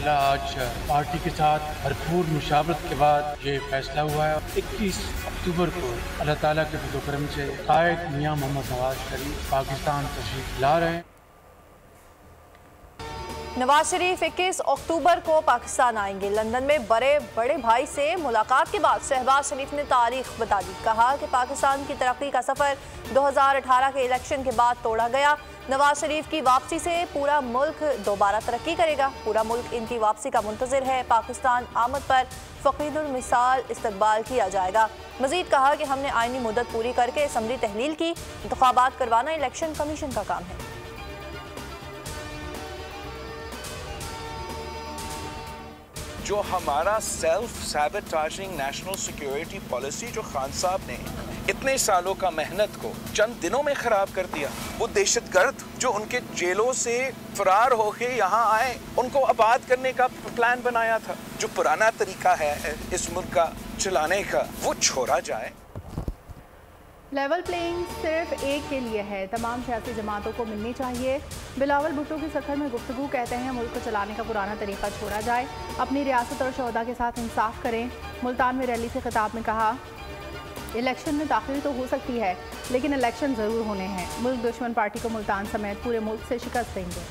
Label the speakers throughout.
Speaker 1: इंशाअल्लाह आज पार्टी के साथ भरपूर मुशावरत के बाद ये फैसला हुआ है। 21 अक्टूबर को अल्लाह ताला के फज़ल करम से कायद मियां मोहम्मद नवाज शरीफ पाकिस्तान तशरीफ ला रहे हैं।
Speaker 2: नवाज शरीफ 21 अक्टूबर को पाकिस्तान आएंगे। लंदन में बड़े भाई से मुलाकात के बाद शहबाज शरीफ ने तारीख बता दी। कहा कि पाकिस्तान की तरक्की का सफ़र 2018 के इलेक्शन के बाद तोड़ा गया। नवाज शरीफ की वापसी से पूरा मुल्क दोबारा तरक्की करेगा। पूरा मुल्क इनकी वापसी का मुंतज़िर है। पाकिस्तान आमद पर फ़कीदुल मिसाल इस्तकबाल किया जाएगा। मजीद कहा कि हमने आइनी मुद्दत पूरी करके असम्बली तहलील की। इंतखाबात करवाना इलेक्शन कमीशन का काम है।
Speaker 3: जो हमारा self sabotaging national security policy जो खान साहब ने इतने सालों का मेहनत को चंद दिनों में खराब कर दिया, वो दहशतगर्द जो उनके जेलों से फरार होके यहाँ आए, उनको आबाद करने का प्लान बनाया था। जो पुराना तरीका है इस मुल्क का चलाने का, वो छोड़ा जाए।
Speaker 4: लेवल प्लेइंग सिर्फ एक के लिए है, तमाम सियासी जमातों को मिलनी चाहिए। बिलावल भुट्टो की सखर में गुफ्तगू कहते हैं मुल्क को चलाने का पुराना तरीका छोड़ा जाए, अपनी रियासत और शोहदा के साथ इंसाफ करें। मुल्तान में रैली से खिताब में कहा, इलेक्शन में ताख़ीर तो हो सकती है लेकिन इलेक्शन ज़रूर होने हैं। मुल्क दुश्मन पार्टी को मुल्तान समेत पूरे मुल्क से शिकस्त देंगे।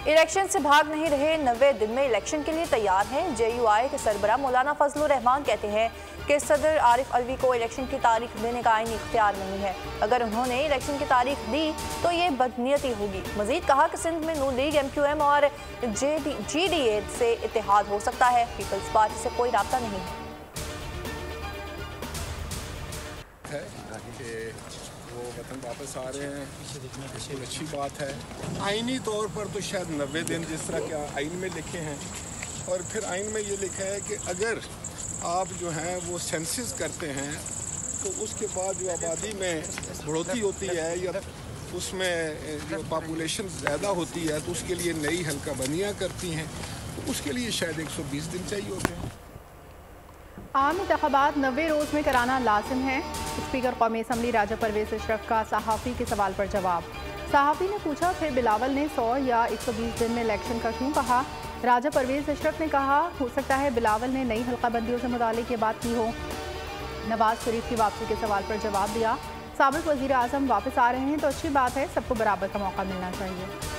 Speaker 2: इलेक्शन से भाग नहीं रहे, 90 दिन में इलेक्शन के लिए तैयार हैं। JUI के सरबराह मौलाना फजलुर रहमान कहते हैं कि सदर आरिफ अलवी को इलेक्शन की तारीख देने का आईनी इख्तियार नहीं है। अगर उन्होंने इलेक्शन की तारीख दी तो ये बदनीयती होगी। मजीद कहा कि सिंध में नून लीग, MQM और GDA से इत्तेहाद हो सकता है। पीपल्स पार्टी से कोई राब्ता नहीं है।
Speaker 5: वो वतन वापस आ रहे हैं, बिल्कुल अच्छी बात है। आइनी तौर पर तो शायद 90 दिन जिस तरह के आइन में लिखे हैं, और फिर आइन में ये लिखा है कि अगर आप जो हैं वो सेंसस करते हैं तो उसके बाद जो आबादी में बढ़ोतरी होती है या उसमें जो पॉपुलेशन ज़्यादा होती है तो उसके लिए नई हल्का बंदियाँ करती हैं, तो उसके लिए शायद 120 दिन चाहिए होते हैं।
Speaker 4: आम इंतखाबात 90 रोज़ में कराना लाजिम है। स्पीकर कौमी असम्बली राजा परवेज़ अशरफ का सहाफ़ी के सवाल पर जवाब। सहाफ़ी ने पूछा, फिर बिलावल ने 100 या 120 दिन में इलेक्शन का क्यों कहा? राजा परवेज़ अशरफ ने कहा, हो सकता है बिलावल ने नई हल्का बंदियों से मुतालिक ये बात की हो। नवाज शरीफ की वापसी के सवाल पर जवाब दिया, साबिक़ वज़ीर आज़म वापस आ रहे हैं तो अच्छी बात है, सबको बराबर का मौका मिलना चाहिए।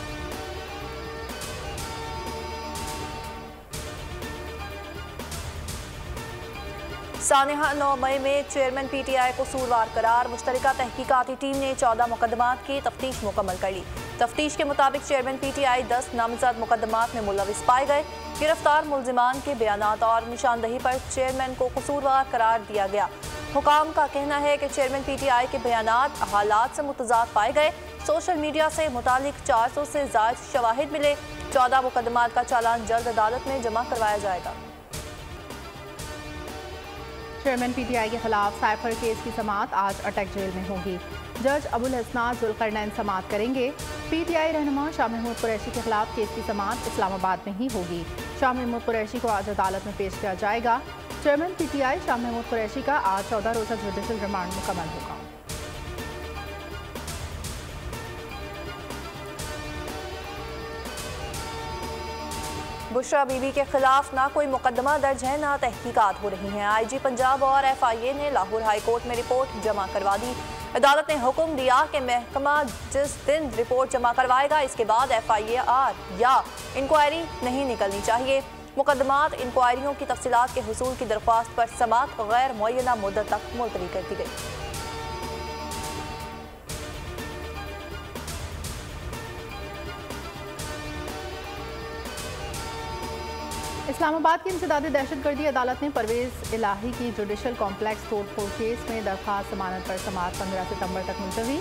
Speaker 2: सानिहा 9 मई में चेयरमैन PTI को कसूरवार करार। मुश्तरका तहकीकाती टीम ने 14 मुकदमात की तफ्तीश मुकम्मल कर ली। तफ्तीश के मुताबिक चेयरमैन PTI 10 नामजद मुकदमात में मुलविस पाए गए। गिरफ्तार मुलजिमान के बयानात और निशानदही पर चेयरमैन को कसूरवार करार दिया गया। हुकाम का कहना है कि चेयरमैन PTI के बयानात हालात से मुतजाद पाए गए। सोशल मीडिया से मुतालिक 400 से ज़ायद शवाहिद मिले। 14 मुकदमात का चालान जल्द अदालत में जमा करवाया जाएगा।
Speaker 4: चेयरमैन PTI के खिलाफ साइफर केस की समाअत आज अटक जेल में होगी। जज अबुल हसनात जुल्करनैन समाअत करेंगे। PTI रहनुमा शाह महमूद कुरैशी के खिलाफ केस की समाअत इस्लामाबाद में ही होगी। शाह महमूद कुरैशी को आज अदालत में पेश किया जाएगा। चेयरमैन PTI शाह महमूद कुरैशी का आज 14 रोज़ा जुडिशल रिमांड मुकम्मल होगा।
Speaker 2: बुशरा बीबी के खिलाफ ना कोई मुकदमा दर्ज है, ना तहकीकात हो रही हैं। IG पंजाब और FIA ने लाहौर हाई कोर्ट में रिपोर्ट जमा करवा दी। अदालत ने हुक्म दिया कि महकमा जिस दिन रिपोर्ट जमा करवाएगा इसके बाद FIR या इंक्वायरी नहीं निकलनी चाहिए। मुकदमात इंक्वायरियों की तफसीलात के हुसूल की दरख्वास्त पर समाअत गैर मुअय्यना मुद्दत तक मुलतवी कर दी गई।
Speaker 4: इस्लामाबाद की इंसदादी दहशतगर्दी अदालत ने परवेज़ इलाही की जुडिशल कॉम्प्लेक्स तोड़फोड़ केस में दरख्वास्त जमानत पर समाअत 15 सितंबर तक मुलतवी।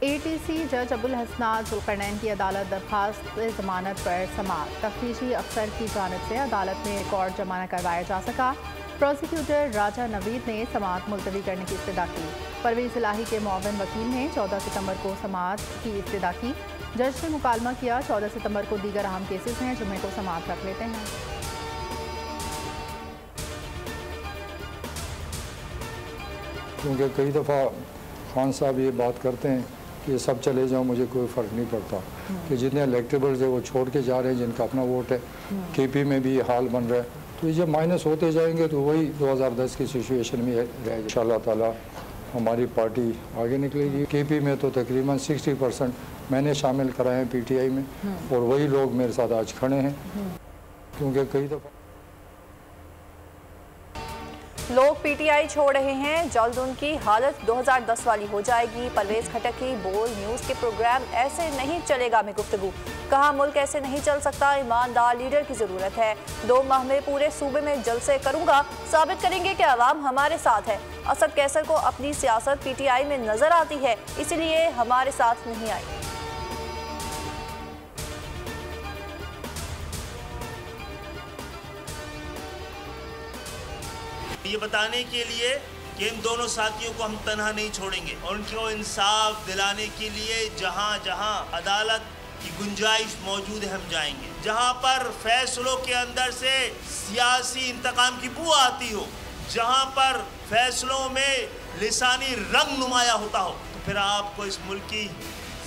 Speaker 4: ATC जज अबुल हसनात जुल्करनैन की अदालत दरख्वास्त जमानत पर समाअत। तफ्तीशी अफसर की जानिब से अदालत में रिकॉर्ड जमा न करवाया जा सका। प्रोसिक्यूटर राजा नवीद ने समाअत मुलतवी करने की इस्तदा की। परवेज़ इलाही के मुअव्विन वकील ने 14 सितंबर को समाअत की इस्तदा की। जज ने मुकालमा किया, 14 सितंबर को दीगर अहम केसेस हैं, जुम्मे को समाअत रख लेते हैं।
Speaker 6: क्योंकि कई दफ़ा खान साहब ये बात करते हैं कि ये सब चले जाओ, मुझे कोई फ़र्क नहीं पड़ता, कि जितने इलेक्टेबल्स है वो छोड़ के जा रहे हैं जिनका अपना वोट है। KP में भी ये हाल बन रहा है, तो जब माइनस होते जाएंगे तो वही 2010 की सिचुएशन में रह इंशाअल्लाह ताला हमारी पार्टी आगे निकलेगी। KP में तो तकरीबन 60% मैंने शामिल कराए हैं PTI में, और वही लोग मेरे साथ आज खड़े हैं, क्योंकि कई दफ़ा
Speaker 2: लोग PTI छोड़ रहे हैं, जल्द उनकी हालत 2010 वाली हो जाएगी। परवेज खटक की बोल न्यूज़ के प्रोग्राम ऐसे नहीं चलेगा में गुफ्तगू, कहा मुल्क ऐसे नहीं चल सकता, ईमानदार लीडर की ज़रूरत है। 2 माह में पूरे सूबे में जलसे करूंगा, साबित करेंगे कि आवाम हमारे साथ है। असद कैसर को अपनी सियासत PTI में नजर आती है, इसलिए हमारे साथ नहीं आई।
Speaker 7: ये बताने के लिए कि इन दोनों साथियों को हम तन्हा नहीं छोड़ेंगे, और उनको इंसाफ दिलाने के लिए जहां जहां अदालत की गुंजाइश मौजूद है हम जाएंगे। जहां पर फैसलों के अंदर से सियासी इंतकाम की बू आती हो, जहां पर फैसलों में लिसानी रंग नुमाया होता हो, तो फिर आपको इस मुल्क की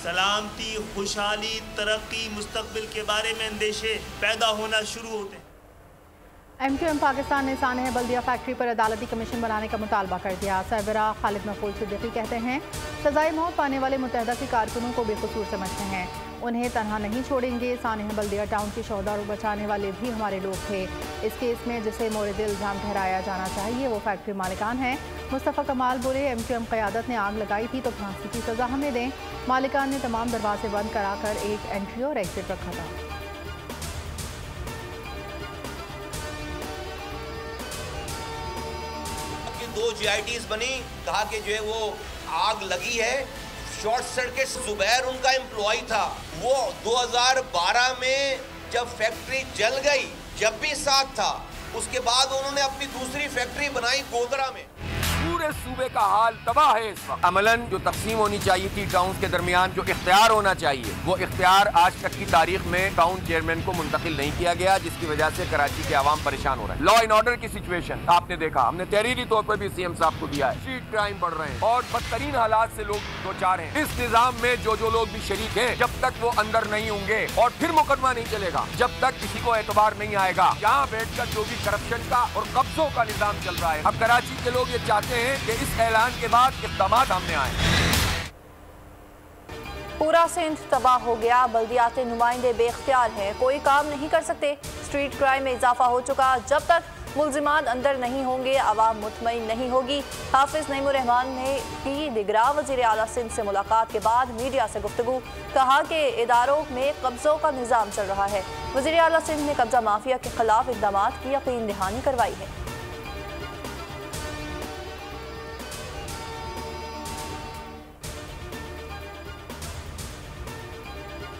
Speaker 7: सलामती, खुशहाली, तरक्की, मुस्तकबिल के बारे में अंदेशे पैदा होना शुरू होते हैं।
Speaker 4: MQM पाकिस्तान ने सानेह बल्दिया फैक्ट्री पर अदालती कमीशन बनाने का मुतालबा कर दिया। सरबरा खालिद महफूज सिद्दीकी कहते हैं सजाए मौत पाने वाले मुत्तहदा के कारकुनों को बेकसूर समझते हैं, उन्हें तनहा नहीं छोड़ेंगे। सानेह बल्दिया टाउन के शौहदारों बचाने वाले भी हमारे लोग थे। इस केस में जिसे मोरद इल्ज़ाम ठहराया जाना चाहिए वो फैक्ट्री मालिकान है। मुस्तफ़ा कमाल बोले MQM क़यादत ने आग लगाई थी तो फांसी की सज़ा हमें दें। मालिकान ने तमाम दरवाजे बंद कराकर एक एंट्री और एग्जिट रखा था।
Speaker 8: 2 GITs बनी, कहा कि जो है वो आग लगी है, शॉर्ट सर्किट। जुबैर उनका एम्प्लॉय था, वो 2012 में जब फैक्ट्री जल गई, जब भी साथ था, उसके बाद उन्होंने अपनी दूसरी फैक्ट्री बनाई गोधरा में।
Speaker 9: पूरे सूबे का हाल तबाह है इस वक्त। अमलन जो तकसीम होनी चाहिए थी टाउन के दरमियान, जो इख्तियार होना चाहिए, वो इख्तियार आज तक की तारीख में टाउन चेयरमैन को मुंतकिल नहीं किया गया, जिसकी वजह से कराची के आवाम परेशान हो रहे हैं। लॉ एंड ऑर्डर की सिचुएशन आपने देखा, हमने तहरीरी तौर पर भी CM साहब को दिया है। स्ट्रीट क्राइम बढ़ रहे हैं और बदतरीन हालात से लोग दो चार हैं। इस निजाम में जो लोग भी शरीक हैं, जब तक वो अंदर नहीं होंगे और फिर मुकदमा नहीं चलेगा, जब तक किसी को एतबार नहीं आएगा। यहाँ बैठकर जो भी करप्शन का और कब्जों का निजाम चल रहा है, अब कराची के लोग ये चाहते हैं कि इस ऐलान के बाद इक़दाम सामने आए।
Speaker 2: पूरा सिंध तबाह हो गया, बल्दियाती नुमाइंदे बेख्तियार हैं, कोई काम नहीं कर सकते। स्ट्रीट क्राइम में इजाफा हो चुका, जब तक मुल्जिमान अंदर नहीं होंगे आवाम मुतमईन नहीं होगी। हाफिज नईमुर रहमान ने की दिगरा वज़ीर आला सिंध से मुलाकात के बाद मीडिया से गुफ्तगू, कहा कि इदारों में कब्जों का निज़ाम चल रहा है। वज़ीर आला सिंध ने कब्जा माफिया के खिलाफ इक़दाम की यकीन दहानी करवाई है।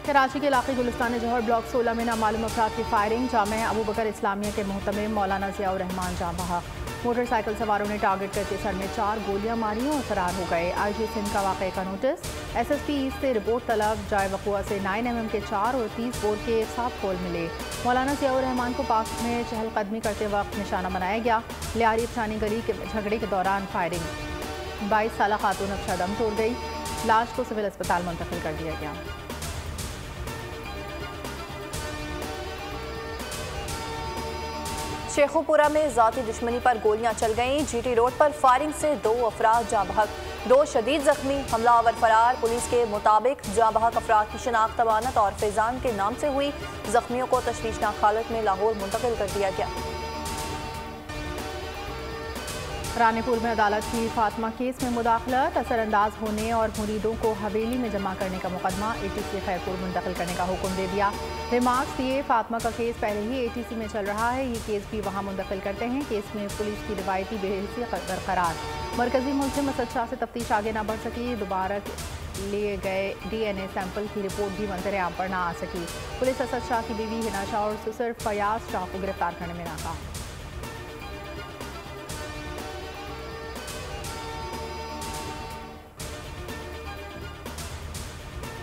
Speaker 4: कराची के इलाके गुलिस्तान जौहर ब्लॉक 16 में नामालूम अफराद की फायरिंग, जामिया अबू बकर इस्लामिया के मोहतमिम मौलाना ज़ियाउर रहमान जाँ बहक। मोटरसाइकिल सवारों ने टारगेट करके सर में 4 गोलियां मारी और फरार हो गए। IG सिंध का वाक़े का नोटिस, SSP ईस्ट से रिपोर्ट तलब, जाए वक़ुआ से 9mm के 4 और 30 बोर के 7 खोल मिले। मौलाना ज़ियाउर रहमान को पाक में चहलकदमी करते वक्त निशाना बनाया गया। लियारी अफसानी गली के झगड़े के दौरान फायरिंग, 22 साला खातून अफशा दम तोड़ गई, लाश को सिविल अस्पताल मुंतकिल कर दिया गया।
Speaker 2: शेखुपुरा में ज़ाती दुश्मनी पर गोलियां चल गईं। GT रोड पर फायरिंग से 2 अफराद जाँ बहक, 2 शदीद जख्मी, हमलावर फरार। पुलिस के मुताबिक जाँ बहक अफराद की शनाख्त अमानत और फैजान के नाम से हुई। जख्मियों को तशवीशनाक हालत में लाहौर मुंतकिल कर दिया गया।
Speaker 4: रानीपुर में अदालत की फातिमा केस में मुदाखलत, असरअंदाज होने और मुरीदों को हवेली में जमा करने का मुकदमा ATC खैरपुर मुंतकिल करने का हुक्म दे दिया। रिमार्क्स दिए, फातिमा का केस पहले ही ATC में चल रहा है, ये केस भी वहाँ मुंतकिल करते हैं। केस में पुलिस की रिवायती बेहसी बरकरार। मरकजी मुल्ज़िम असद शाह से तफ्तीश आगे न बढ़ सकी, दोबारा लिए गए DNA सैंपल की रिपोर्ट भी मंजर आम पर न आ सकी। पुलिस असद शाह की बीवी हिना शाह और ससुर फयाज शाह को गिरफ्तार करने में नाकाम।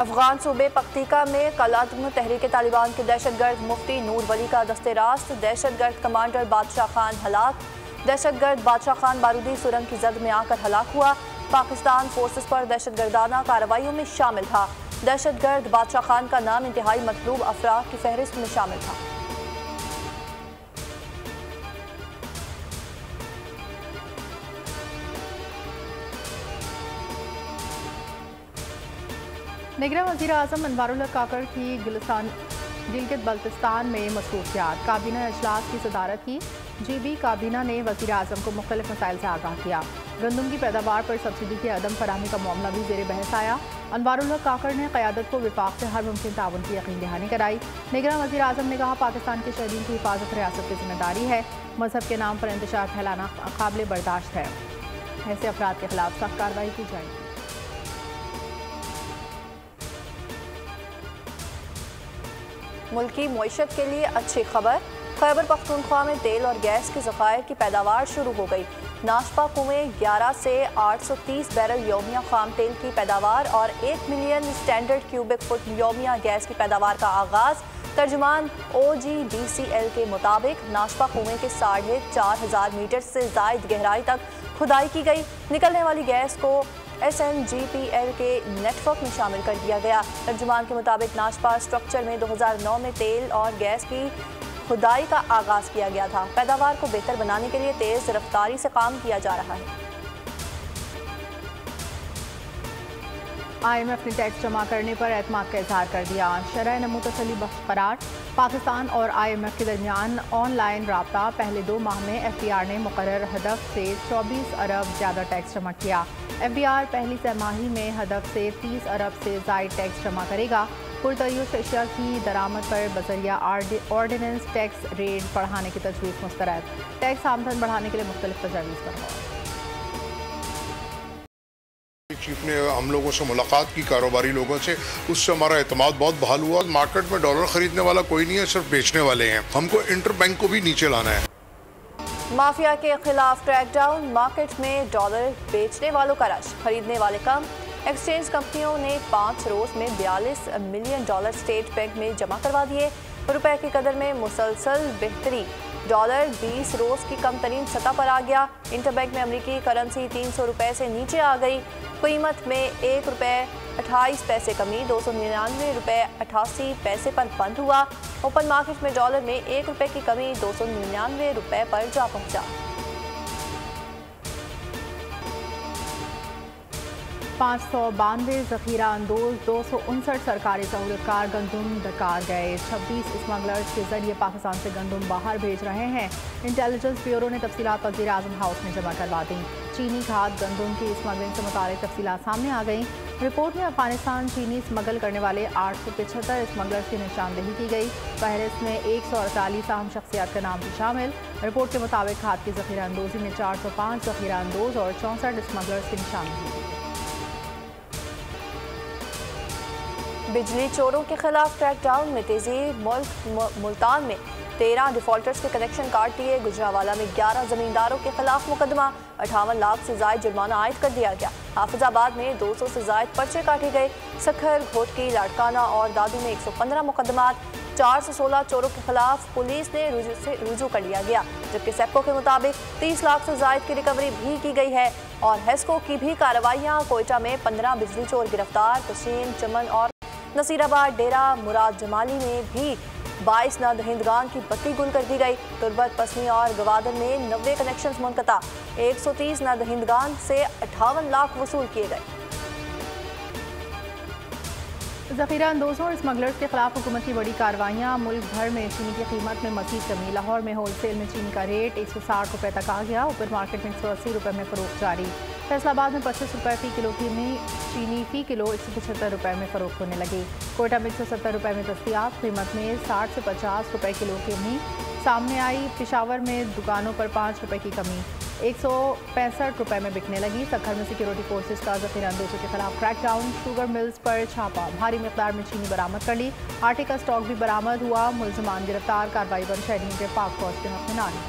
Speaker 2: अफगान सूबे पख्तीका में कल तहरीक तालिबान के दहशतगर्द मुफ्ती नूर वली का दस्ते रास्त, दहशतगर्द कमांडर बादशाह खान हलाक। दहशतगर्द बादशाह खान बारूदी सुरंग की जद में आकर हलाक हुआ। पाकिस्तान फोर्सेस पर दहशतगर्दाना कार्रवाइयों में शामिल था। दहशतगर्द बादशाह खान का नाम इंतहाई मतलूब अफराद की फहरिस्त में शामिल था।
Speaker 4: निगरान वज़ीर आज़म अनवारुल हक काकड़ की गिलगित बल्तिस्तान में मसरूफियात। काबीना अजलास की सदारत की। GB काबीना ने वज़ीर आज़म को मुख्तलिफ मसाइल से आगाह किया। गंदम की पैदावार पर सब्सिडी की अदम फराहमी का मामला भी ज़ेर बहस आया। अनवारुल हक काकड़ ने क़यादत को विफाक से हर मुमकिन ताउन की यकीन दहानी कराई। निगरान वज़ीर आज़म ने कहा, पाकिस्तान के शहरीन की हिफाजत रियासत की जिम्मेदारी है। मजहब के नाम पर इंतशार फैलाना काबिल बर्दाश्त है। ऐसे अफराद के खिलाफ सख्त कार्रवाई की जाएगी।
Speaker 2: मुल्की मईशत के लिए अच्छी खबर। खैबर पख्तूनख्वा में तेल और गैस के ज़खायर की पैदावार शुरू हो गई। नाशपा कुएं 11 से 830 बैरल यौमिया खाम तेल की पैदावार और 1 मिलियन स्टैंडर्ड क्यूबिक फुट यौमिया गैस की पैदावार का आगाज़। तर्जुमान OGDCL के मुताबिक नाशपा कुएं के 4,500 मीटर से जायद गहराई तक खुदाई की गई। निकलने वाली गैस को SNGPL के नेटवर्क में शामिल कर दिया गया। तर्जुमान के मुताबिक नाशपा स्ट्रक्चर में 2009 में तेल और गैस की खुदाई का आगाज़ किया गया था। पैदावार को बेहतर बनाने के लिए तेज़ रफ्तारी से काम किया जा रहा है।
Speaker 4: IMF ने टैक्स जमा करने पर एतमाद का इजहार कर दिया। शरह नमू तसल्ली बख्श करार। पाकिस्तान और IMF के दरमियान ऑनलाइन राब्ता। पहले 2 माह में FBR ने मुकर्रर हदफ से 24 अरब ज़्यादा टैक्स जमा किया। FBR पहली तिमाही में हदफ से 30 अरब से ज़ायद टैक्स जमा करेगा। पुरतयूस अशिया की दरामद पर बजरिया ऑर्डिनेंस टैक्स रेट बढ़ाने की तजवीज़ मुस्तरद। टैक्स आमदन बढ़ाने के लिए मुख्तलिफ तजावीज़ पर गौर।
Speaker 10: चीफ ने हम लोगों से मुलाकात की, कारोबारी लोगों से, उससे हमारा एतमाद बहुत बहाल हुआ। मार्केट में डॉलर खरीदने वाला कोई नहीं है, सिर्फ बेचने वाले हैं। हमको इंटरबैंक को भी नीचे लाना है।
Speaker 2: माफिया के खिलाफ क्रैकडाउन। मार्केट में डॉलर बेचने वालों का रश, खरीदने वाले कम। एक्सचेंज कंपनियों ने 5 रोज में 42 मिलियन डॉलर स्टेट बैंक में जमा करवा दिए। रुपए की कदर में मुसलसल बेहतरी। डॉलर 20 रोज की कम तरीन सतह पर आ गया। इंटरबैंक में अमरीकी करेंसी 300 रुपए से नीचे आ गई। कीमत में 1 रुपये 28 पैसे कमी 299 रुपये 88 पैसे पर बंद हुआ। ओपन मार्केट में डॉलर में 1 रुपये की कमी 299 रुपये पर जा पहुंचा।
Speaker 4: 592 ज़ख़ीरा अंदोज 259 सरकारी सहूलतकार गंदम डकार गए। 26 स्मगलर्स के जरिए पाकिस्तान से गंदम बाहर भेज रहे हैं। इंटेलिजेंस ब्यूरो ने तफसीलात वज़ीर आज़म हाउस में जमा करवा दी। चीनी खाद गंदम की स्मगलिंग से मुताल्लिक़ तफसीलात सामने आ गई। रिपोर्ट में अफगानिस्तान चीनी स्मगल करने वाले 875 स्मगलर्स की निशानदेही की गई। फहरिस्त में 148 अहम शख्सियात का नाम भी शामिल। रिपोर्ट के मुताबिक खाद की ज़ख़ीरा अंदोज़ी में 405 ज़ख़ीरा अंदोज और 64 स्मगलर्स की निशानदेही की। बिजली चोरों के खिलाफ क्रैकडाउन में तेजी। मुल्तान में 13 डिफॉल्टर्स के कनेक्शन काट दिए। गुजरावाला में 11 जमींदारों के खिलाफ मुकदमा। 58 लाख से जायद जुर्माना आयद कर दिया गया। हाफिजाबाद में 200 से जायद पर्चे काटे गए। सखर, घोटकी, लाड़काना और दादू में 115 मुकदमात। 416 चोरों के खिलाफ पुलिस ने रुजू कर लिया गया। जबकि सेप्को के मुताबिक 30 लाख से जायद की रिकवरी भी की गई है। और हेस्को की भी कार्रवाइयाँ। कोयटा में 15 बिजली चोर गिरफ्तार। तसीम, चमन और नसीराबाद, डेरा मुराद जमाली में भी 22 नदहिंदगान की बत्ती गुल कर दी गई। तुर्बत, पसनी और गवादर में 90 कनेक्शन मुनक़ता। 130 नदहिंदगान से 58 लाख वसूल किए गए। ज़ख़ीरा अंदोज़ों और स्मगलर्स के खिलाफ हुकूमत की बड़ी कार्रवाइयाँ। मुल्क भर में चीनी की कीमत में मज़ीद कमी। लाहौर में होलसेल में चीनी का रेट 160 रुपये तक आ गया। ओपन मार्केट में 180 रुपये में फ़रोख्त जारी। फैसलाबाद में 25 रुपये फ़ी किलो की चीनी फ़ी किलो 175 रुपये में फ़रोख्त होने लगी। कोयटा में 170 रुपये में दस्तियाब। कीमत में 60 से 50 रुपये किलो की कमी सामने आई। पेशावर में दुकानों पर 5 रुपये की कमी 165 रुपये में बिकने लगी। सखर में सिक्योरिटी फोर्सेज का ज़ख़ीरा अंदोज़ों के खिलाफ क्रैकडाउन। शुगर मिल्स पर छापा। भारी मिक़दार में चीनी बरामद कर ली। आटे का स्टॉक भी बरामद हुआ। मुल्ज़िमान गिरफ्तार। कार्रवाई पर शहरियों के पाक फौज के हक़ में नारे।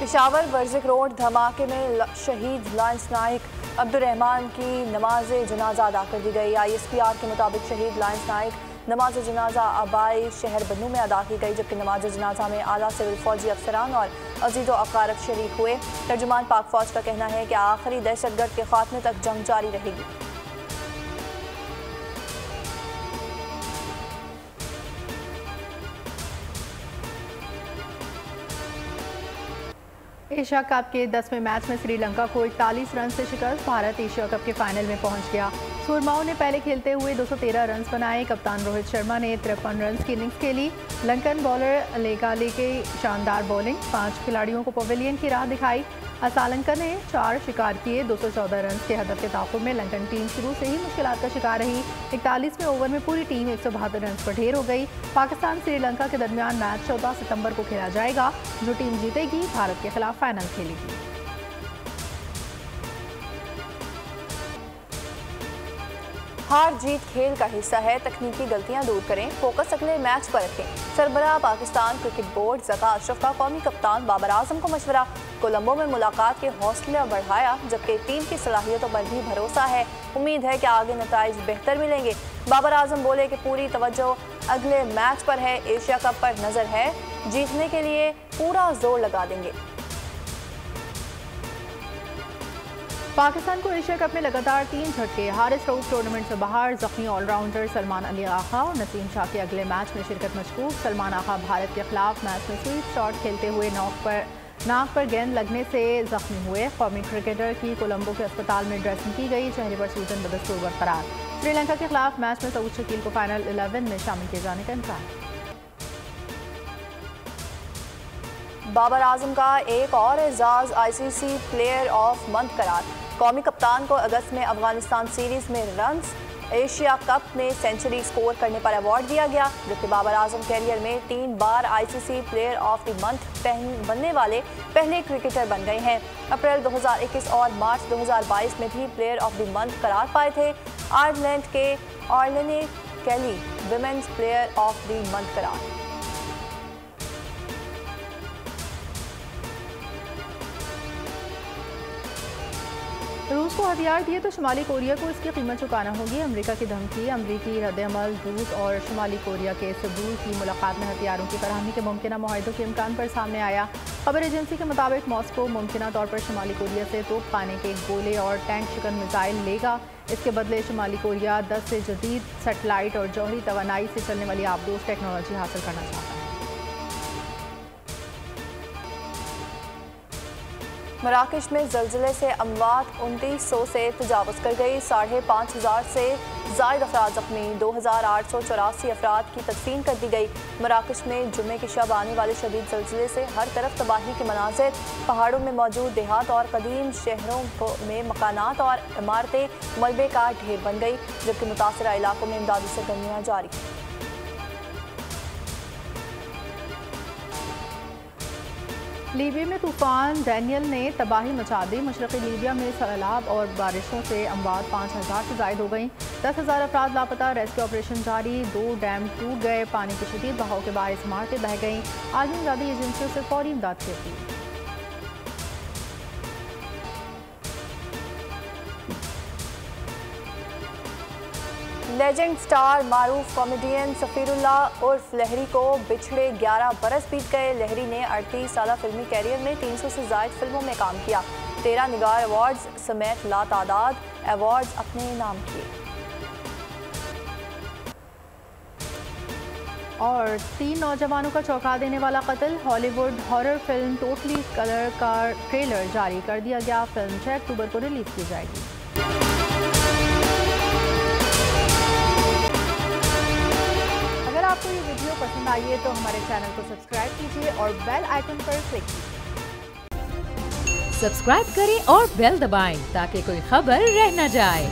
Speaker 2: पेशावर वर्जिक रोड धमाके में शहीद लांस नाइक अब्दुर्रहमान की नमाज जनाजा अदा कर दी गई। ISPR के मुताबिक शहीद लांस नाइक नमाज जनाजा आबाई शहर बन्नू में अदा की गई, जबकि नमाज जनाजा में आला सिविल फौजी अफसरान और अजीज़ व अकारब शरीक हुए। तर्जुमान पाक फौज का कहना है कि आखिरी दहशतगर्द के खात्मे तक जंग जारी रहेगी।
Speaker 4: एशिया कप के 10वें मैच में श्रीलंका को 41 रन से शिकस्त, भारत एशिया कप के फाइनल में पहुंच गया। सूरमाओं ने पहले खेलते हुए 213 रन बनाए। कप्तान रोहित शर्मा ने 53 रन की इनिंग्स खेली। लंकन बॉलर लेगाले की शानदार बॉलिंग 5 खिलाड़ियों को पवेलियन की राह दिखाई। असालंका ने 4 शिकार किए। 214 रन के हदफ के ताक़ुब में लंकन टीम शुरू से ही मुश्किलात का शिकार रही। 41वें ओवर में पूरी टीम 172 रन पर ढेर हो गई। पाकिस्तान श्रीलंका के दरमियान मैच 14 सितंबर को खेला जाएगा। जो टीम जीतेगी भारत के खिलाफ फाइनल खेलेगी।
Speaker 2: हार जीत खेल का हिस्सा है, तकनीकी गलतियां दूर करें, फोकस अगले मैच पर रखें। सरबराह पाकिस्तान क्रिकेट बोर्ड ज़का अशरफ का कौमी कप्तान बाबर आजम को मशवरा। कोलंबो में मुलाकात के हौसले बढ़ाया, जबकि टीम की सलाहियतों पर भी भरोसा है। उम्मीद है कि आगे नताइज बेहतर मिलेंगे। बाबर आजम बोले कि पूरी तवज्जो अगले मैच पर है, एशिया कप पर नजर है, जीतने के लिए पूरा जोर लगा देंगे।
Speaker 4: पाकिस्तान को एशिया कप में लगातार 3 झटके। हारिस रऊफ टूर्नामेंट से बाहर। जख्मी ऑलराउंडर सलमान अली आगा और नसीम शाह के अगले मैच में शिरकत मशकूक। सलमान आगा भारत के खिलाफ मैच में स्वीप शॉट खेलते हुए नाक पर गेंद लगने से जख्मी हुए। कौमी क्रिकेटर की कोलंबो के अस्पताल में ड्रेसिंग की गई। चेहरे पर सूजन बदस्तूर बरकरार। श्रीलंका के खिलाफ मैच में सऊद शकील को फाइनल 11 में शामिल किए जाने का इम्कान।
Speaker 2: बाबर आजम का एक और एजाज ICC प्लेयर ऑफ मंथ करार। कौमी कप्तान को अगस्त में अफगानिस्तान सीरीज में रन्स, एशिया कप में सेंचुरी स्कोर करने पर अवार्ड दिया गया, जबकि बाबर आजम कैरियर में 3 बार ICC player of the month बनने वाले पहले क्रिकेटर बन गए हैं। अप्रैल 2021 और मार्च 2022 में भी प्लेयर ऑफ द मंथ करार पाए थे। आयरलैंड के Arlene Kelly women's player of the month करार।
Speaker 4: रूस को हथियार दिए तो शुमाली कोरिया को इसकी कीमत चुकाना होगी। अमेरिका की धमकी। अमेरिकी रद्द-ए-अमल। रूस और शुमाली कोरिया के सबूर की मुलाकात में हथियारों की फराहमी के मुमकिन माहिदों के इम्कान पर सामने आया। खबर एजेंसी के मुताबिक मॉस्को मुमकिन तौर पर शुमाली कोरिया से तोपखाने के गोले और टैंक शिकन मिसाइल लेगा। इसके बदले शुमाली कोरिया 10 से जदीद सेटेलाइट और जौहरी तवानाई से चलने वाली आबदोज टेक्नोलॉजी हासिल करना चाहता है।
Speaker 2: मराकश में ज़लज़ले से अमवात 2900 से तजावज़ कर गई। 5500 से ज़ायद अफराद ज़ख्मी। 2884 अफराद की तदफीन कर दी गई। मराकश में जुम्मे की शब आने वाले शदीद ज़लज़ले से हर तरफ तबाही के मनाज़िर। पहाड़ों में मौजूद देहात और कदीम शहरों में मकानात और इमारतें मलबे का ढेर बन गई, जबकि मुतासरा इलाकों में इमदादी सरगर्मियाँ जारी।
Speaker 4: लीबिया में तूफान डैनियल ने तबाही मचा दी। मशरक़ी लीबिया में सैलाब और बारिशों से अमवात 5000 से ज़ायद हो गई। 10,000 अफराद लापता। रेस्क्यू ऑपरेशन जारी। 2 डैम टूट गए। पानी के शदीद बहाव के बायस इमारतें बह गईं। आलमी इमदादी एजेंसियों से फौरी इमदाद की अपील।
Speaker 2: लेजेंड स्टार मारूफ कॉमेडियन सफ़ीरुल्लाह उर्फ लहरी को बिछड़े 11 बरस बीत गए। लहरी ने 38 साल फिल्मी कैरियर में 300 से ज़ायद फिल्मों में काम किया। 13 निगार अवार्ड्स समेत लातादाद अवार्ड्स अपने नाम किए।
Speaker 4: और 3 नौजवानों का चौंका देने वाला कत्ल। Hollywood horror film totally colour का ट्रेलर जारी कर दिया गया। फिल्म 6 अक्टूबर को रिलीज की जाएगी। अगर आपको ये वीडियो पसंद आई है तो हमारे चैनल को सब्सक्राइब कीजिए और बेल आइकन पर क्लिक कीजिए।
Speaker 11: सब्सक्राइब करें और बेल दबाएं ताकि कोई खबर रह न जाए।